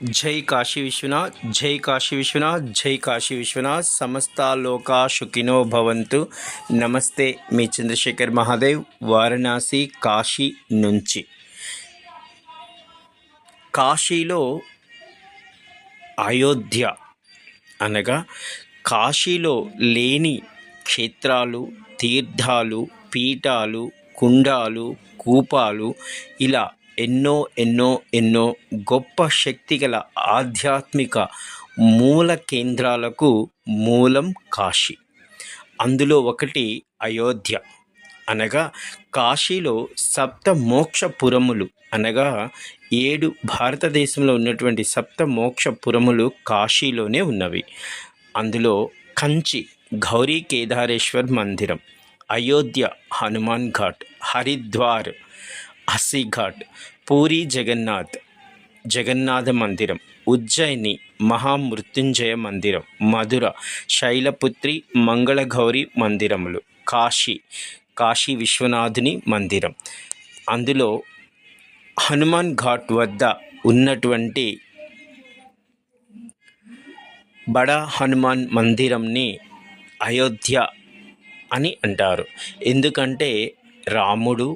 जय काशी विश्वनाथ, जय काशी विश्वनाथ, जय काशी विश्वनाथ। समस्ता लोका सुखिनो भवन्तु। నమస్తే మీ చంద్రశేఖర్ మహాదేవ్, వారణాసి కాశీ నుంచి. కాశీలో అయోధ్య అనగా కాశీలో లేని క్షేత్రాలు, తీర్థాలు, పీఠాలు, కుండాలు, కూపాలు ఇలా ఎన్నో ఎన్నో ఎన్నో గొప్ప శక్తిగల ఆధ్యాత్మిక మూల కేంద్రాలకు మూలం కాశీ. అందులో ఒకటి అయోధ్య అనగా కాశీలో సప్త మోక్షపురములు అనగా 7 భారతదేశంలో ఉన్నటువంటి సప్త మోక్షపురములు కాశీలోనే ఉన్నవి. అందులో కంచి గౌరీ కేదారేశ్వర్ మందిరం, అయోధ్య హనుమాన్ ఘాట్, హరిద్వార్ అస్సీ ఘాట్, పూరి జగన్నాథ మందిరం, ఉజ్జయిని మహామృత్యుంజయ మందిరం, మధుర శైలపుత్రి మంగళగౌరి మందిరములు, కాశీ విశ్వనాథుని మందిరం. అందులో హనుమాన్ ఘాట్ వద్ద ఉన్నటువంటి బడా హనుమాన్ మందిరంని అయోధ్య అని అంటారు. ఎందుకంటే రాముడు,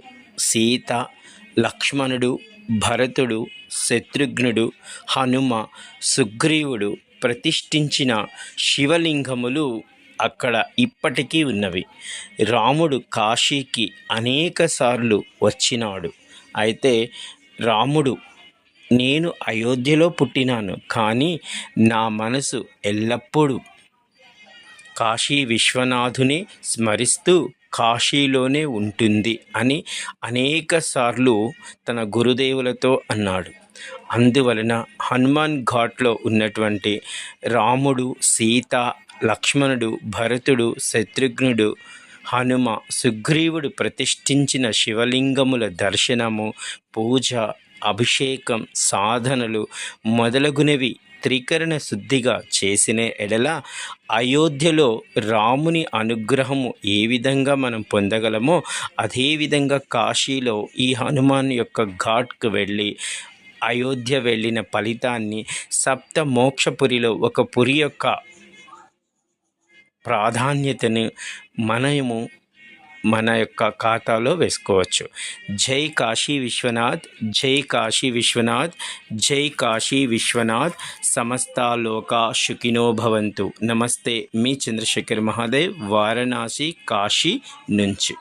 సీత, లక్ష్మణుడు, భరతుడు, శత్రుఘ్నుడు, హనుమ, సుగ్రీవుడు ప్రతిష్ఠించిన శివలింగములు అక్కడ ఇప్పటికీ ఉన్నవి. రాముడు కాశీకి అనేకసార్లు వచ్చినాడు. అయితే రాముడు, నేను అయోధ్యలో పుట్టినాను, కానీ నా మనసు ఎల్లప్పుడూ కాశీ విశ్వనాథుని స్మరిస్తూ కాశీలోనే ఉంటుంది అని అనేకసార్లు తన గురుదేవులతో అన్నాడు. అందువలన హనుమాన్ ఘాట్లో ఉన్నటువంటి రాముడు, సీత, లక్ష్మణుడు, భరతుడు, శత్రుఘ్నుడు, హనుమ, సుగ్రీవుడు ప్రతిష్ఠించిన శివలింగముల దర్శనము, పూజ, అభిషేకం, సాధనలు మొదలగునవి త్రికరణ శుద్ధిగా చేసిన ఎడల అయోధ్యలో రాముని అనుగ్రహము ఏ విధంగా మనం పొందగలమో అదేవిధంగా కాశీలో ఈ హనుమాన్ యొక్క ఘాట్కు వెళ్ళి అయోధ్య వెళ్ళిన ఫలితాన్ని సప్త మోక్షపురిలో ఒక పురి యొక్క ప్రాధాన్యతను మనము మన యొక్క ఖాతాలో వేసుకోవచ్చు. జై కాశీ విశ్వనాథ్, జై కాశీ విశ్వనాథ్, జై కాశీ విశ్వనాథ్. సమస్త లోకా సుఖినో భవంతు. నమస్తే, మీ చంద్రశేఖర్ మహాదేవ్, వారణాసి కాశీ నుంచి.